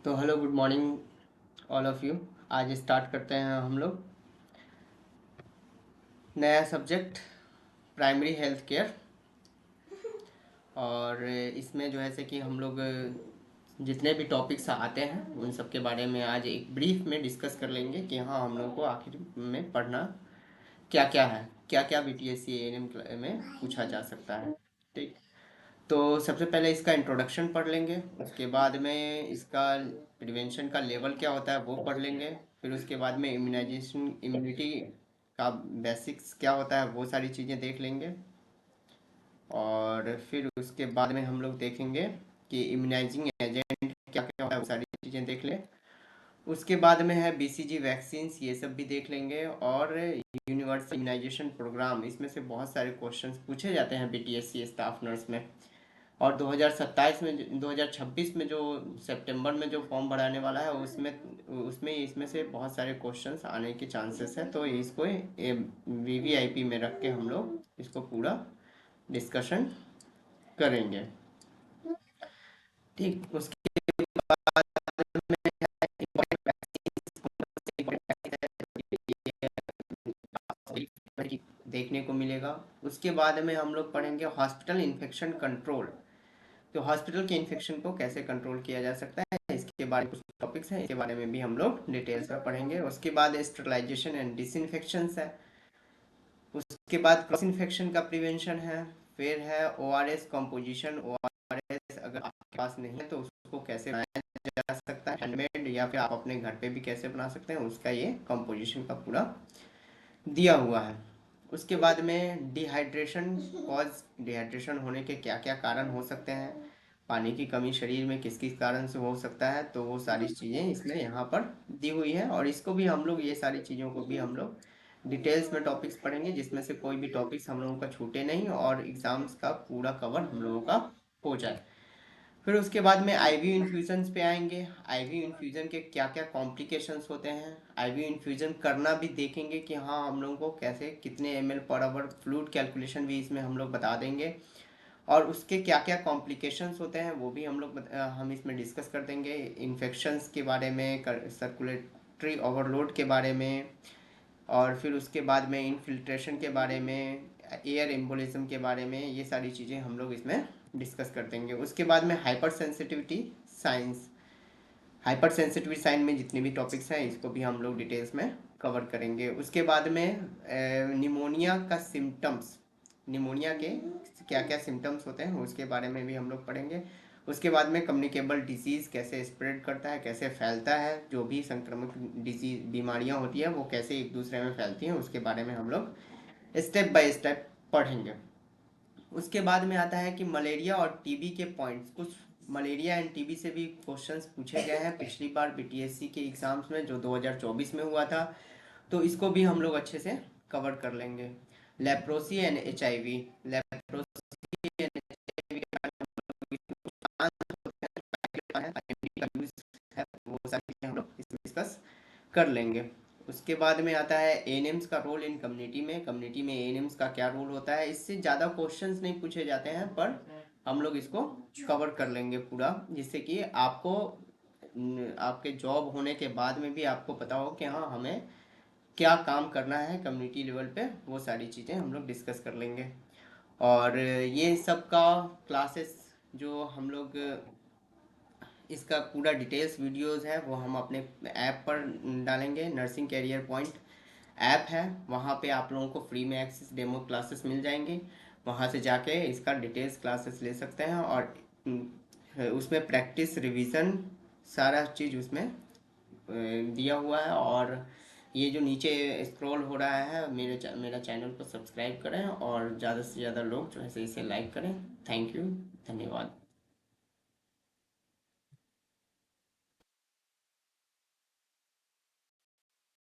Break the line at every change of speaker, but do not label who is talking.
तो hello, good morning all of you. आज start करते हैं हम लोग नया सब्जेक्ट, प्राइमरी हेल्थ केयर। और इसमें जो है से कि हम लोग जितने भी टॉपिक्स आते हैं उन सब के बारे में आज एक ब्रीफ में डिस्कस कर लेंगे कि हाँ, हम लोग को आखिर में पढ़ना क्या क्या है, क्या क्या बीटीएससी एएनएम में पूछा जा सकता है। ठीक। तो सबसे पहले इसका इंट्रोडक्शन पढ़ लेंगे, उसके बाद में इसका प्रिवेंशन का लेवल क्या होता है वो पढ़ लेंगे। फिर उसके बाद में इम्यूनाइजेशन, इम्यूनिटी का बेसिक्स क्या होता है वो सारी चीज़ें देख लेंगे। और फिर उसके बाद में हम लोग देखेंगे कि इम्यूनाइजिंग एजेंट क्या क्या होता है वो सारी चीज़ें देख लें। उसके बाद में है बीसीजी वैक्सीन्स, ये सब भी देख लेंगे। और यूनिवर्सल इम्यूनाइजेशन प्रोग्राम, इसमें से बहुत सारे क्वेश्चंस पूछे जाते हैं बीटीएससी स्टाफ नर्स में। और 2027 में 2026 में जो सितंबर में जो फॉर्म भराने वाला है उसमें उसमें इसमें से बहुत सारे क्वेश्चंस आने के चांसेस है। तो इसको वीवीआईपी में रख के हम लोग इसको पूरा डिस्कशन करेंगे। ठीक। उसके बाद में देखने को मिलेगा। उसके बाद में हम लोग पढ़ेंगे हॉस्पिटल इन्फेक्शन कंट्रोल। तो हॉस्पिटल के इन्फेक्शन को कैसे कंट्रोल किया जा सकता है, इसके बारे में कुछ टॉपिक्स हैं, इसके बारे में भी हम लोग डिटेल्स में पढ़ेंगे। उसके बाद स्टरलाइजेशन एंड डिसइंफेक्शन है। उसके बाद क्रॉस इन्फेक्शन का प्रिवेंशन है। फिर है ओआरएस कॉम्पोजिशन। ओआरएस अगर आपके पास नहीं है तो उसको कैसे बनाया जा सकता है हैंडमेड, या फिर आप अपने घर पे भी कैसे बना सकते हैं, उसका ये कॉम्पोजिशन का पूरा दिया हुआ है। उसके बाद में डिहाइड्रेशन, कॉज डिहाइड्रेशन होने के क्या क्या कारण हो सकते हैं, पानी की कमी शरीर में किस किस कारण से हो सकता है, तो वो सारी चीज़ें इसमें यहाँ पर दी हुई है। और इसको भी हम लोग, ये सारी चीज़ों को भी हम लोग डिटेल्स में टॉपिक्स पढ़ेंगे, जिसमें से कोई भी टॉपिक्स हम लोगों का छूटे नहीं और एग्ज़ाम्स का पूरा कवर हम लोगों का हो जाए। फिर उसके बाद में आईवी इन्फ्यूजन्स पे आएंगे। आईवी इन्फ्यूजन के क्या क्या कॉम्प्लिकेशंस होते हैं, आईवी इन्फ्यूजन करना भी देखेंगे कि हाँ, हम लोगों को कैसे कितने ML per hour, fluid calculation भी इसमें हम लोग बता देंगे। और उसके क्या क्या कॉम्प्लिकेशंस होते हैं वो भी हम इसमें डिस्कस कर देंगे। इन्फेक्शंस के बारे में, सर्कुलेटरी ओवरलोड के बारे में, और फिर उसके बाद में इनफिल्ट्रेशन के बारे में, एयर एम्बोलिज्म के बारे में, ये सारी चीज़ें हम लोग इसमें डिस्कस कर देंगे। उसके बाद में hyper sensitivity science, hyper sensitivity sign में जितने भी टॉपिक्स हैं इसको भी हम लोग डिटेल्स में कवर करेंगे। उसके बाद में निमोनिया का सिम्टम्स, निमोनिया के क्या क्या सिम्टम्स होते हैं उसके बारे में भी हम लोग पढ़ेंगे। उसके बाद में कम्युनिकेबल डिजीज़ कैसे स्प्रेड करता है, कैसे फैलता है, जो भी संक्रामक डिजीज बीमारियां होती हैं वो कैसे एक दूसरे में फैलती हैं, उसके बारे में हम लोग स्टेप बाय स्टेप पढ़ेंगे। उसके बाद में आता है कि मलेरिया और टीबी के पॉइंट्स, कुछ मलेरिया एंड टीबी से भी क्वेश्चंस पूछे गए हैं पिछली बार बीटीएससी के एग्जाम्स में जो 2024 में हुआ था। तो इसको भी हम लोग अच्छे से कवर कर लेंगे। Leprosy and HIV, leprosy and HIV के बारे में हम लोग है, वो सारी चीज़ें हम लोग इसमें डिस्कस कर लेंगे। उसके बाद में आता है एएनएम्स का रोल इन कम्युनिटी में। कम्युनिटी में एएनएम्स का क्या रोल होता है, इससे ज़्यादा क्वेश्चंस नहीं पूछे जाते हैं पर हम लोग इसको कवर कर लेंगे पूरा, जिससे कि आपको आपके जॉब होने के बाद में भी आपको पता हो कि हाँ, हमें क्या काम करना है कम्युनिटी लेवल पे, वो सारी चीज़ें हम लोग डिस्कस कर लेंगे। और ये सब का क्लासेस जो हम लोग, इसका पूरा डिटेल्स वीडियोस है वो हम अपने ऐप पर डालेंगे। नर्सिंग कैरियर पॉइंट ऐप है, वहाँ पे आप लोगों को फ्री में एक्सेस डेमो क्लासेस मिल जाएंगी। वहाँ से जाके इसका डिटेल्स क्लासेस ले सकते हैं। और उसमें प्रैक्टिस, रिवीजन, सारा चीज़ उसमें दिया हुआ है। और ये जो नीचे स्क्रॉल हो रहा है, मेरा चैनल को सब्सक्राइब करें और ज़्यादा से ज़्यादा लोग जो है इसे लाइक करें। थैंक यू, धन्यवाद।